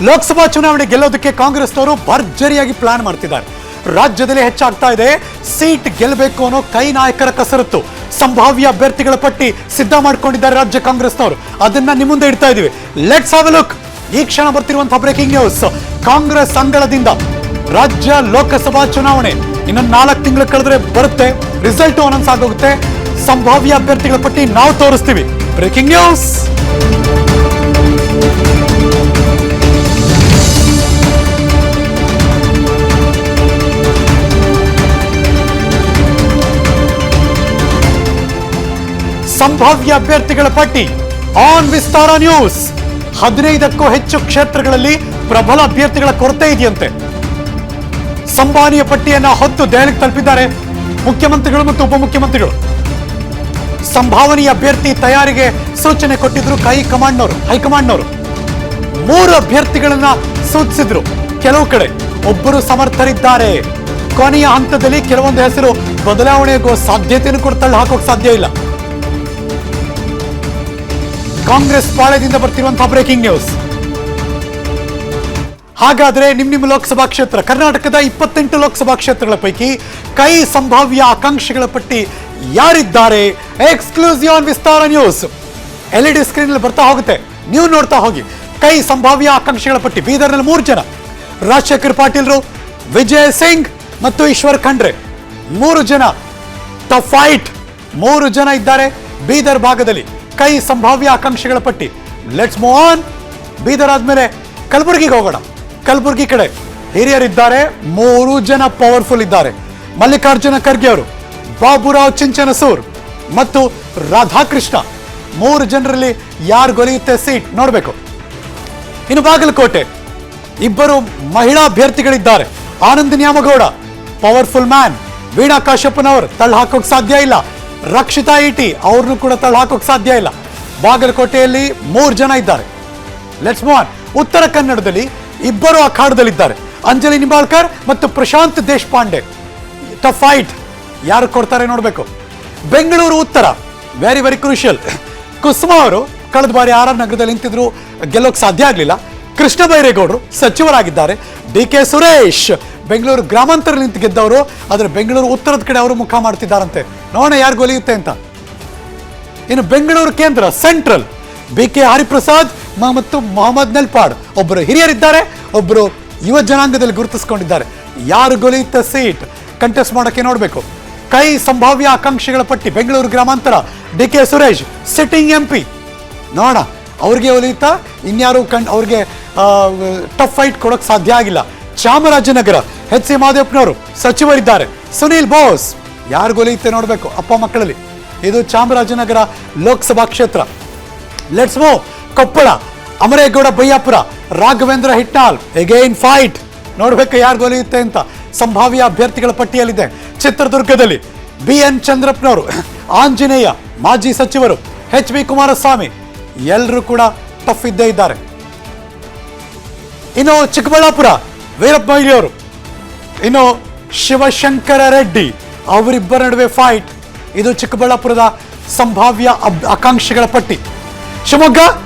ಲೋಕಸಭಾ ಚುನಾವಣೆ ಗೆಲ್ಲೋದಕ್ಕೆ ಕಾಂಗ್ರೆಸ್ನವರು ಭರ್ಜರಿಯಾಗಿ ಪ್ಲಾನ್ ಮಾಡ್ತಿದ್ದಾರೆ. ರಾಜ್ಯದಲ್ಲಿ ಹೆಚ್ಚಾಗ್ತಾ ಇದೆ ಸೀಟ್ ಗೆಲ್ಲಬೇಕು ಅನ್ನೋ ಕೈ ನಾಯಕರ ಕಸರತ್ತು. ಸಂಭಾವ್ಯ ಅಭ್ಯರ್ಥಿಗಳ ಪಟ್ಟಿ ಸಿದ್ಧ ಮಾಡ್ಕೊಂಡಿದ್ದಾರೆ ರಾಜ್ಯ ಕಾಂಗ್ರೆಸ್ನವರು. ಅದನ್ನ ನಿಮ್ಮ ಮುಂದೆ ಇಡ್ತಾ ಇದೀವಿ. Let's have A look. ಈ ಕ್ಷಣ ಬರ್ತಿರುವಂತಹ ಬ್ರೇಕಿಂಗ್ ನ್ಯೂಸ್. ಕಾಂಗ್ರೆಸ್ ಅಂಗಳದಿಂದ ರಾಜ್ಯ ಲೋಕಸಭಾ ಚುನಾವಣೆ ಇನ್ನು 4 ತಿಂಗಳು ಕಳೆದ್ರೆ ಬರುತ್ತೆ. ರಿಸಲ್ಟ್ ಅನೌನ್ಸ್ ಆಗೋಗುತ್ತೆ. ಸಂಭಾವ್ಯ ಅಭ್ಯರ್ಥಿಗಳ ಪಟ್ಟಿ ನಾವು ತೋರಿಸ್ತೀವಿ. Breaking news. ಸಂಭಾವ್ಯ ಅಭ್ಯರ್ಥಿಗಳ ಪಟ್ಟಿ ಆನ್ ವಿಸ್ತಾರ ನ್ಯೂಸ್. 15ಕ್ಕೂ ಹೆಚ್ಚು ಕ್ಷೇತ್ರಗಳಲ್ಲಿ ಪ್ರಬಲ ಅಭ್ಯರ್ಥಿಗಳ ಕೊರತೆ ಇದೆಯಂತೆ. ಸಂಭಾವ್ಯ ಪಟ್ಟಿಯನ್ನ ಹೊತ್ತು ದೆಹಲಿಗೆ ತಲುಪಿದ್ದಾರೆ ಮುಖ್ಯಮಂತ್ರಿಗಳು ಮತ್ತು ಉಪಮುಖ್ಯಮಂತ್ರಿಗಳು. ಸಂಭಾವನೀಯ ಅಭ್ಯರ್ಥಿ ತಯಾರಿಗೆ ಸೂಚನೆ ಕೊಟ್ಟಿದ್ರು ಹೈಕಮಾಂಡ್ನವರು. 3 ಅಭ್ಯರ್ಥಿಗಳನ್ನ ಸೂಚಿಸಿದ್ರು. ಕೆಲವು ಕಡೆ ಒಬ್ಬರು ಸಮರ್ಥರಿದ್ದಾರೆ. ಕೊನೆಯ ಹಂತದಲ್ಲಿ ಕೆಲವೊಂದು ಹೆಸರು ಬದಲಾವಣೆಗೋ ಸಾಧ್ಯತೆಯನ್ನು ಕೂಡ ತಳ್ಳಿ ಹಾಕೋಕ್ ಸಾಧ್ಯ ಇಲ್ಲ. Congress ಪಾಳ್ಯದಿಂದ ಬರ್ತಿರುವಂತಹ breaking news. ಹಾಗಾದ್ರೆ ನಿಮ್ಮ ಲೋಕಸಭಾ ಕ್ಷೇತ್ರ, ಕರ್ನಾಟಕದ 28 ಲೋಕಸಭಾ ಕ್ಷೇತ್ರಗಳ ಪೈಕಿ ಕೈ ಸಂಭಾವ್ಯ ಆಕಾಂಕ್ಷಿಗಳ ಪಟ್ಟಿ ಯಾರಿದ್ದಾರೆ? Exclusive on Vistara news. LED screen ಅಲ್ಲಿ ಬರ್ತಾ ಹೋಗುತ್ತೆ, ನೀವು ನೋಡ್ತಾ ಹೋಗಿ. ಕೈ ಸಂಭಾವ್ಯ ಆಕಾಂಕ್ಷಿಗಳ ಪಟ್ಟಿ. ಬೀದರ್ನಲ್ಲಿ 3 ಜನ, ರಾಜಶೇಖರ್ ಪಾಟೀಲ್ರು, ವಿಜಯ್ ಸಿಂಗ್ ಮತ್ತು ಈಶ್ವರ್ ಖಂಡ್ರೆ. 3 ಜನ ಟಫ್ ಫೈಟ್. 3 ಜನ ಇದ್ದಾರೆ ಬೀದರ್ ಭಾಗದಲ್ಲಿ. ಕೈ ಸಂಭಾವ್ಯ ಆಕಾಂಕ್ಷಿಗಳ ಪಟ್ಟಿ. Let's move on. ಬೀದರ್ ಆದ್ಮೇಲೆ ಕಲಬುರಗಿಗೆ ಹೋಗೋಣ. ಕಲಬುರಗಿ ಕಡೆ ಹಿರಿಯರಿದ್ದಾರೆ. 3 ಜನ ಪವರ್ಫುಲ್ ಇದ್ದಾರೆ. ಮಲ್ಲಿಕಾರ್ಜುನ ಖರ್ಗೆ ಅವರು, ಬಾಬುರಾವ್ ಚಿಂಚನಸೂರ್ ಮತ್ತು ರಾಧಾಕೃಷ್ಣ. 3 ಜನರಲ್ಲಿ ಯಾರು ಗೊಲಿಯುತ್ತೆ ಸೀಟ್ ನೋಡಬೇಕು. ಇನ್ನು ಬಾಗಲಕೋಟೆ 2 ಮಹಿಳಾ ಅಭ್ಯರ್ಥಿಗಳಿದ್ದಾರೆ. Anand Nyamagouda powerful man. ವೀಣಾ ಕಾಶ್ಯಪ್ಪನವರು ತಳ್ಳಿ ಹಾಕೋಕ್ ಸಾಧ್ಯ ಇಲ್ಲ. ರಕ್ಷಿತಾ ಇಟಿ ಅವ್ರನ್ನು ಕೂಡ ತಳ್ಳಿ ಹಾಕೋಕ್ ಸಾಧ್ಯ ಇಲ್ಲ. ಬಾಗಲಕೋಟೆಯಲ್ಲಿ 3 ಜನ ಇದ್ದಾರೆ. Let's move on. ಉತ್ತರ ಕನ್ನಡದಲ್ಲಿ 2 ಅಖಾಡದಲ್ಲಿದ್ದಾರೆ. ಅಂಜಲಿ ನಿಂಬಾಳ್ಕರ್ ಮತ್ತು ಪ್ರಶಾಂತ್ ದೇಶಪಾಂಡೆ. Tough fight. ಯಾರು ಕೊಡ್ತಾರೆ ನೋಡಬೇಕು. ಬೆಂಗಳೂರು ಉತ್ತರ ವೆರಿ ವೆರಿ ಕ್ರೂಷಿಯಲ್. ಕುಸುಮಾ ಅವರು ಕಳೆದ ಬಾರಿ RR ನಗರದಲ್ಲಿ ನಿಂತಿದ್ರು, ಗೆಲ್ಲೋಕ್ ಸಾಧ್ಯ ಆಗಲಿಲ್ಲ. ಕೃಷ್ಣ ಬೈರೇಗೌಡರು ಸಚಿವರಾಗಿದ್ದಾರೆ. DK ಸುರೇಶ್ ಬೆಂಗಳೂರು ಗ್ರಾಮಾಂತರ ನಿಂತು ಗೆದ್ದವರು, ಆದರೆ ಬೆಂಗಳೂರು ಉತ್ತರದ ಕಡೆ ಅವರು ಮುಖ ಮಾಡ್ತಿದ್ದಾರಂತೆ. ನೋಡೋಣ ಯಾರು ಗೊಲಿಯುತ್ತೆ ಅಂತ. ಇನ್ನು ಬೆಂಗಳೂರು ಕೇಂದ್ರ ಸೆಂಟ್ರಲ್ BK ಹರಿಪ್ರಸಾದ್ ಮತ್ತು ಮೊಹಮ್ಮದ್ ನೆಲ್ಪಾಡ್. ಒಬ್ಬರು ಹಿರಿಯರಿದ್ದಾರೆ, ಒಬ್ಬರು ಯುವ ಜನಾಂಗದಲ್ಲಿ ಗುರುತಿಸಿಕೊಂಡಿದ್ದಾರೆ. ಯಾರು ಗೊಲಿಯುತ್ತೆ ಸೀಟ್ ಕಂಟೆಸ್ಟ್ ಮಾಡೋಕ್ಕೆ ನೋಡಬೇಕು. ಕೈ ಸಂಭಾವ್ಯ ಆಕಾಂಕ್ಷಿಗಳ ಪಟ್ಟಿ. ಬೆಂಗಳೂರು ಗ್ರಾಮಾಂತರ DK ಸುರೇಶ್ ಸಿಟ್ಟಿಂಗ್ MP. ನೋಡೋಣ ಅವ್ರಿಗೆ ಒಲಿಯುತ್ತಾ, ಇನ್ಯಾರು ಅವ್ರಿಗೆ ಟಫ್ ಫೈಟ್ ಕೊಡೋಕೆ ಸಾಧ್ಯ ಆಗಿಲ್ಲ. ಚಾಮರಾಜನಗರ HC ಮಾದೇವಪ್ಪನವರು ಸಚಿವರಿದ್ದಾರೆ. ಸುನೀಲ್ ಬೋಸ್. ಯಾರು ಗೊಲಿಯುತ್ತೆ ನೋಡಬೇಕು ಅಪ್ಪ ಮಕ್ಕಳಲ್ಲಿ. ಇದು ಚಾಮರಾಜನಗರ ಲೋಕಸಭಾ ಕ್ಷೇತ್ರ. Let's move. Koppal Amaregowda Bayyapura, Raghavendra Hitnal. Again fight. ನೋಡ್ಬೇಕು ಯಾರು ಗೊಲಿಯುತ್ತೆ ಅಂತ. ಸಂಭಾವ್ಯ ಅಭ್ಯರ್ಥಿಗಳ ಪಟ್ಟಿಯಲ್ಲಿದೆ. ಚಿತ್ರದುರ್ಗದಲ್ಲಿ BN ಚಂದ್ರಪ್ಪನವರು, ಆಂಜನೇಯ ಮಾಜಿ ಸಚಿವರು, HB ಕುಮಾರಸ್ವಾಮಿ. ಎಲ್ಲರೂ ಕೂಡ ಟಫ್ ಇದ್ದೇ ಇದ್ದಾರೆ. ಇನ್ನು ಚಿಕ್ಕಬಳ್ಳಾಪುರ ವೀರಪ್ಪ ಮೊಯ್ಲಿ ಅವರು, ಇನ್ನು ಶಿವಶಂಕರ ರೆಡ್ಡಿ. ಅವರಿಬ್ಬರ ನಡುವೆ ಫೈಟ್. ಇದು ಚಿಕ್ಕಬಳ್ಳಾಪುರದ ಸಂಭಾವ್ಯ ಆಕಾಂಕ್ಷಿಗಳ ಪಟ್ಟಿ. ಶಿವಮೊಗ್ಗ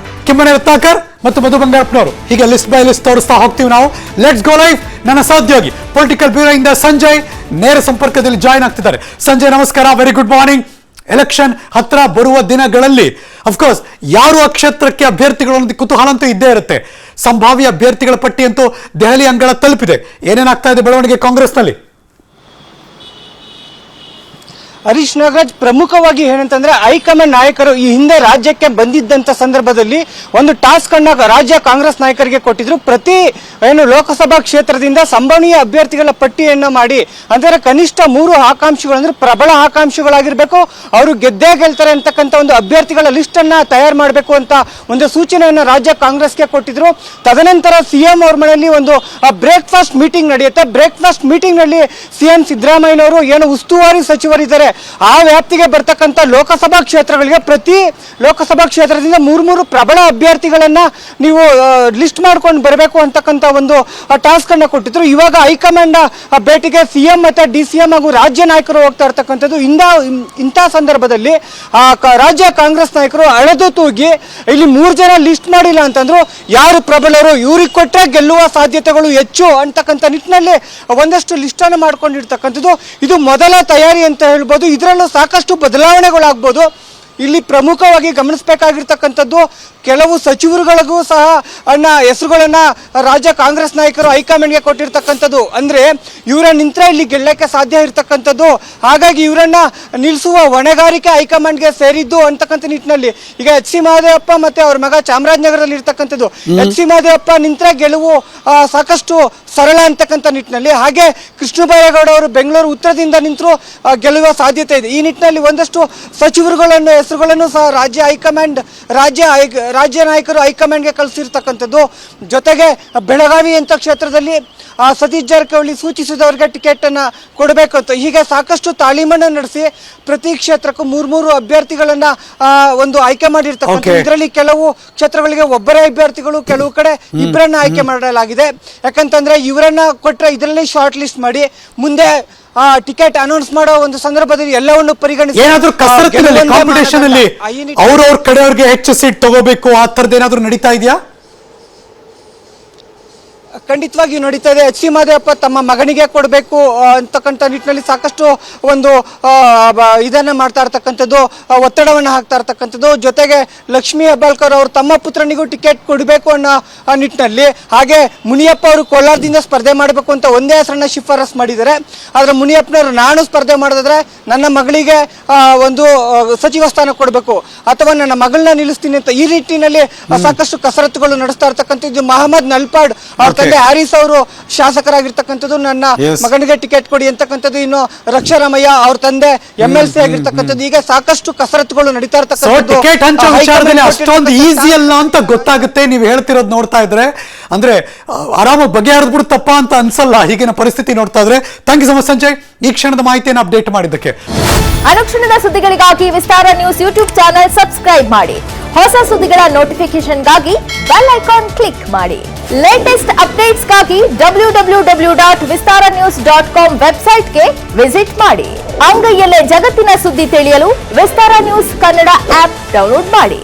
ಕಿಮ್ಮನೆ ರತ್ನಾಕರ್ ಮತ್ತು ಮಧು ಬಂಗಾರಪ್ಪನವರು. ಹೀಗೆ ಲಿಸ್ಟ್ ಬೈ ಲಿಸ್ಟ್ ತೋರಿಸ್ತಾ ಹೋಗ್ತೀವಿ ನಾವು. Let's go live. ನನ್ನ ಸಹೋದ್ಯೋಗಿ ಪೊಲಿಟಿಕಲ್ ಬ್ಯೂರೋ ಇಂದ ಸಂಜಯ್ ನೇರ ಸಂಪರ್ಕದಲ್ಲಿ ಜಾಯ್ನ್ ಆಗ್ತಿದ್ದಾರೆ. ಸಂಜಯ್ ನಮಸ್ಕಾರ, ವೆರಿ ಗುಡ್ ಮಾರ್ನಿಂಗ್. ಎಲೆಕ್ಷನ್ ಹತ್ರ ಬರುವ ದಿನಗಳಲ್ಲಿ ಅಫ್ಕೋರ್ಸ್ ಯಾರು ಆ ಕ್ಷೇತ್ರಕ್ಕೆ ಅಭ್ಯರ್ಥಿಗಳು ಅನ್ನೋದು ಕುತೂಹಲ ಅಂತೂ ಇದ್ದೇ ಇರುತ್ತೆ. ಸಂಭಾವ್ಯ ಅಭ್ಯರ್ಥಿಗಳ ಪಟ್ಟಿ ಅಂತೂ ದೆಹಲಿ ಅಂಗಳ ತಲುಪಿದೆ. ಏನೇನಾಗ್ತಾ ಇದೆ ಬೆಳವಣಿಗೆ ಕಾಂಗ್ರೆಸ್ನಲ್ಲಿ? ಹರೀಶ್ ನಾಗರಾಜ್, ಪ್ರಮುಖವಾಗಿ ಏನಂತಂದ್ರೆ ಹೈಕಮಾಂಡ್ ನಾಯಕರು ಈ ಹಿಂದೆ ರಾಜ್ಯಕ್ಕೆ ಬಂದಿದ್ದಂತ ಸಂದರ್ಭದಲ್ಲಿ ಒಂದು ಟಾಸ್ಕ್ ಅನ್ನ ರಾಜ್ಯ ಕಾಂಗ್ರೆಸ್ ನಾಯಕರಿಗೆ ಕೊಟ್ಟಿದ್ರು. ಪ್ರತಿ ಲೋಕಸಭಾ ಕ್ಷೇತ್ರದಿಂದ ಸಂಭವನೀಯ ಅಭ್ಯರ್ಥಿಗಳ ಪಟ್ಟಿಯನ್ನ ಮಾಡಿ, ಅಂದರೆ ಕನಿಷ್ಠ 3 ಆಕಾಂಕ್ಷಿಗಳು, ಅಂದ್ರೆ ಪ್ರಬಲ ಆಕಾಂಕ್ಷಿಗಳಾಗಿರ್ಬೇಕು, ಅವರು ಗೆದ್ದೇ ಗೆಲ್ತಾರೆ ಅಂತಕ್ಕಂಥ ಒಂದು ಅಭ್ಯರ್ಥಿಗಳ ಲಿಸ್ಟ್ ಅನ್ನ ತಯಾರು ಮಾಡಬೇಕು ಅಂತ ಒಂದು ಸೂಚನೆಯನ್ನ ರಾಜ್ಯ ಕಾಂಗ್ರೆಸ್ಗೆ ಕೊಟ್ಟಿದ್ರು. ತದನಂತರ CM ಅವ್ರ ಮನೆಯಲ್ಲಿ ಒಂದು ಬ್ರೇಕ್ಫಾಸ್ಟ್ ಮೀಟಿಂಗ್ ನಡೆಯುತ್ತೆ. ಬ್ರೇಕ್ಫಾಸ್ಟ್ ಮೀಟಿಂಗ್ ನಲ್ಲಿ CM ಸಿದ್ದರಾಮಯ್ಯನವರು ಏನು ಉಸ್ತುವಾರಿ ಸಚಿವರಿದ್ದಾರೆ ಆ ವ್ಯಾಪ್ತಿಗೆ ಬರ್ತಕ್ಕಂಥ ಲೋಕಸಭಾ ಕ್ಷೇತ್ರಗಳಿಗೆ ಪ್ರತಿ ಲೋಕಸಭಾ ಕ್ಷೇತ್ರದಿಂದ ಮೂರು ಪ್ರಬಲ ಅಭ್ಯರ್ಥಿಗಳನ್ನ ನೀವು ಲಿಸ್ಟ್ ಮಾಡ್ಕೊಂಡು ಬರಬೇಕು ಅಂತಕ್ಕಂಥ ಒಂದು ಟಾಸ್ಕ್ ಅನ್ನ ಕೊಟ್ಟಿದ್ರು. ಇವಾಗ ಹೈಕಮಾಂಡ್ ಭೇಟಿಗೆ ಸಿಎಂ ಮತ್ತೆ DCM ಹಾಗೂ ರಾಜ್ಯ ನಾಯಕರು ಹೋಗ್ತಾ ಇರ್ತಕ್ಕಂಥದ್ದು. ಇಂಥ ಸಂದರ್ಭದಲ್ಲಿ ರಾಜ್ಯ ಕಾಂಗ್ರೆಸ್ ನಾಯಕರು ಅಳೆದು ತೂಗಿ ಇಲ್ಲಿ 3 ಜನ ಲಿಸ್ಟ್ ಮಾಡಿಲ್ಲ ಅಂತಂದ್ರು ಯಾರು ಪ್ರಬಲರು ಇವ್ರಿಗೆ ಕೊಟ್ಟರೆ ಗೆಲ್ಲುವ ಸಾಧ್ಯತೆಗಳು ಹೆಚ್ಚು ಅಂತಕ್ಕಂಥ ನಿಟ್ಟಿನಲ್ಲಿ ಒಂದಷ್ಟು ಲಿಸ್ಟ್ ಅನ್ನು ಮಾಡ್ಕೊಂಡಿರ್ತಕ್ಕಂಥದ್ದು. ಇದು ಮೊದಲ ತಯಾರಿ ಅಂತ ಹೇಳ್ಬೋದು. ಇದರಲ್ಲೂ ಸಾಕಷ್ಟು ಬದಲಾವಣೆಗಳಾಗ್ಬೋದು. ಇಲ್ಲಿ ಪ್ರಮುಖವಾಗಿ ಗಮನಿಸಬೇಕಾಗಿರ್ತಕ್ಕಂಥದ್ದು ಕೆಲವು ಸಚಿವರುಗಳಿಗೂ ಸಹ ಹೆಸರುಗಳನ್ನ ರಾಜ್ಯ ಕಾಂಗ್ರೆಸ್ ನಾಯಕರು ಹೈಕಮಾಂಡ್ಗೆ ಕೊಟ್ಟಿರ್ತಕ್ಕಂಥದ್ದು. ಅಂದ್ರೆ ಇವರ ನಿಂತರೆ ಇಲ್ಲಿ ಗೆಲ್ಲಕ್ಕೆ ಸಾಧ್ಯ ಇರತಕ್ಕಂಥದ್ದು. ಹಾಗಾಗಿ ಇವರನ್ನ ನಿಲ್ಲಿಸುವ ಹೊಣೆಗಾರಿಕೆ ಹೈಕಮಾಂಡ್ಗೆ ಸೇರಿದ್ದು ಅಂತಕ್ಕಂಥ ನಿಟ್ಟಿನಲ್ಲಿ ಈಗ HC ಮಹದೇವಪ್ಪ ಮತ್ತೆ ಅವ್ರ ಮಗ ಚಾಮರಾಜನಗರದಲ್ಲಿ ಇರ್ತಕ್ಕಂಥದ್ದು. HC ಮಹದೇವಪ್ಪ ನಿಂತರೆ ಗೆಲುವು ಸಾಕಷ್ಟು ಸರಳ ಅಂತಕ್ಕಂಥ ನಿಟ್ಟಿನಲ್ಲಿ, ಹಾಗೆ ಕೃಷ್ಣ ಬೈರೇಗೌಡ ಅವರು ಬೆಂಗಳೂರು ಉತ್ತರದಿಂದ ನಿಂತರೂ ಗೆಲ್ಲುವ ಸಾಧ್ಯತೆ ಇದೆ. ಈ ನಿಟ್ಟಿನಲ್ಲಿ ಒಂದಷ್ಟು ಸಚಿವರುಗಳನ್ನು ಹೆಸರುಗಳನ್ನು ಸಹ ರಾಜ್ಯ ನಾಯಕರು ಹೈಕಮಾಂಡ್ಗೆ ಕಳಿಸಿರ್ತಕ್ಕಂಥದ್ದು. ಜೊತೆಗೆ ಬೆಳಗಾವಿ ಅಂತ ಕ್ಷೇತ್ರದಲ್ಲಿ ಸತೀಶ್ ಜಾರಕಿಹೊಳಿ ಸೂಚಿಸಿದವರಿಗೆ ಟಿಕೆಟ್ ಅನ್ನ ಕೊಡಬೇಕು ಅಂತ ಹೀಗೆ ಸಾಕಷ್ಟು ತಾಲೀಮನ್ನು ನಡೆಸಿ ಪ್ರತಿ ಕ್ಷೇತ್ರಕ್ಕೂ 3 ಅಭ್ಯರ್ಥಿಗಳನ್ನ ಒಂದು ಆಯ್ಕೆ ಮಾಡಿರ್ತಕ್ಕಂಥ. ಇದರಲ್ಲಿ ಕೆಲವು ಕ್ಷೇತ್ರಗಳಿಗೆ ಒಬ್ಬರೇ ಅಭ್ಯರ್ಥಿಗಳು, ಕೆಲವು ಕಡೆ ಇಬ್ಬರನ್ನ ಆಯ್ಕೆ ಮಾಡಲಾಗಿದೆ. ಯಾಕಂತಂದ್ರೆ ಇವರನ್ನ ಕೊಟ್ಟರೆ ಇದರಲ್ಲಿ ಶಾರ್ಟ್ ಲಿಸ್ಟ್ ಮಾಡಿ ಮುಂದೆ ಟಿಕೆಟ್ ಅನೌನ್ಸ್ ಮಾಡೋ ಒಂದು ಸಂದರ್ಭದಲ್ಲಿ ಎಲ್ಲವನ್ನು ಪರಿಗಣಿಸಿ ಏನಾದ್ರೂ ಕಸರತ್ತಿನಲ್ಲಿ ಕಾಂಪಿಟೇಷನ್ ಅಲ್ಲಿ ಅವ್ರವ್ರ ಕಡೆಯವ್ರಿಗೆ ಹೆಚ್ಚು ಸೀಟ್ ತಗೋಬೇಕು ಆ ತರದ್ ಏನಾದ್ರು ನಡೀತಾ ಇದೆಯಾ? ಖಂಡಿತವಾಗಿ ನಡೀತಾ ಇದೆ. HC ಮಹದೇವಪ್ಪ ತಮ್ಮ ಮಗನಿಗೆ ಕೊಡಬೇಕು ಅಂತಕ್ಕಂಥ ನಿಟ್ಟಿನಲ್ಲಿ ಸಾಕಷ್ಟು ಒಂದು ಇದನ್ನ ಮಾಡ್ತಾ ಇರ್ತಕ್ಕಂಥದ್ದು, ಒತ್ತಡವನ್ನು ಹಾಕ್ತಾ ಇರ್ತಕ್ಕಂಥದ್ದು. ಜೊತೆಗೆ ಲಕ್ಷ್ಮೀ ಹೆಬ್ಬಾಳ್ಕರ್ ಅವರು ತಮ್ಮ ಪುತ್ರನಿಗೂ ಟಿಕೆಟ್ ಕೊಡಬೇಕು ಅನ್ನೋ ನಿಟ್ಟಿನಲ್ಲಿ, ಹಾಗೆ ಮುನಿಯಪ್ಪ ಅವರು ಕೋಲಾರದಿಂದ ಸ್ಪರ್ಧೆ ಮಾಡಬೇಕು ಅಂತ ಒಂದೇ ಹೆಸರನ್ನ ಶಿಫಾರಸ್ ಮಾಡಿದ್ದಾರೆ. ಆದ್ರೆ ಮುನಿಯಪ್ಪನವರು ನಾನು ಸ್ಪರ್ಧೆ ಮಾಡಿದ್ರೆ ನನ್ನ ಮಗಳಿಗೆ ಒಂದು ಸಚಿವ ಸ್ಥಾನ ಕೊಡಬೇಕು ಅಥವಾ ನನ್ನ ಮಗಳನ್ನ ನಿಲ್ಲಿಸ್ತೀನಿ ಅಂತ ಈ ನಿಟ್ಟಿನಲ್ಲಿ ಸಾಕಷ್ಟು ಕಸರತ್ತುಗಳು ನಡೆಸ್ತಾ ಇರ್ತಕ್ಕಂಥದ್ದು. ಮಹಮ್ಮದ್ ನಲ್ಪಾಡ್ ಅವ್ರ ತಂದೆ ಹ್ಯಾರಿಸ್ ಅವರು ಶಾಸಕರಾಗಿರ್ತಕ್ಕಂಥದ್ದು, ನನ್ನ ಮಗನಿಗೆ ಟಿಕೆಟ್ ಕೊಡಿ ಅಂತಕ್ಕಂಥದ್ದು. ಇನ್ನು ರಕ್ಷಾರಾಮಯ್ಯ ಅವ್ರ ತಂದೆ MLC ಆಗಿರ್ತಕ್ಕಂಥದ್ದು. ಈಗ ಸಾಕಷ್ಟು ಕಸರತ್ತುಗಳು ನಡೀತಾ ಇರ್ತಕ್ಕಂಥದ್ದು. ಟಿಕೆಟ್ ಹಂಚೋ ವಿಚಾರದಲ್ಲಿ ಅಷ್ಟೊಂದು ಈಸಿ ಅಲ್ಲ ಅಂತ ಗೊತ್ತಾಗುತ್ತೆ ನೀವು ಹೇಳ್ತಿರೋದು ನೋಡ್ತಾ ಇದ್ರೆ. ಅಂದ್ರೆ ಆರಾಮಾಗಿ ಬಗೆಹರಿದ್ ಬಿಡುತ್ತಪ್ಪ ಅಂತ ಅನ್ಸಲ್ಲ ಈಗಿನ ಪರಿಸ್ಥಿತಿ ನೋಡ್ತಾ ಇದ್ರೆ. Thank you so much Sanjay, ಈ ಕ್ಷಣದ ಮಾಹಿತಿಯನ್ನು ಅಪ್ಡೇಟ್ ಮಾಡಿದ್ದಕ್ಕೆ. ಅನುಕ್ಷಣದ ಸುದ್ದಿಗಳಿಗಾಗಿ Vistara news YouTube channel subscribe ಮಾಡಿ. ಹೊಸ ಸುದ್ದಿಗಳ ನೋಟಿಫಿಕೇಶನ್ಗಾಗಿ ಬೆಲ್ ಐಕಾನ್ ಕ್ಲಿಕ್ ಮಾಡಿ. ಲೇಟೆಸ್ಟ್ ಅಪ್ಡೇಟ್ಸ್ಗಾಗಿ www.vistaranews.com ವೆಬ್ಸೈಟ್ಗೆ ವಿಸಿಟ್ ಮಾಡಿ. ಅಂಗೈಯಲ್ಲೇ ಜಗತ್ತಿನ ಸುದ್ದಿ ತಿಳಿಯಲು Vistara news Kannada app download ಮಾಡಿ.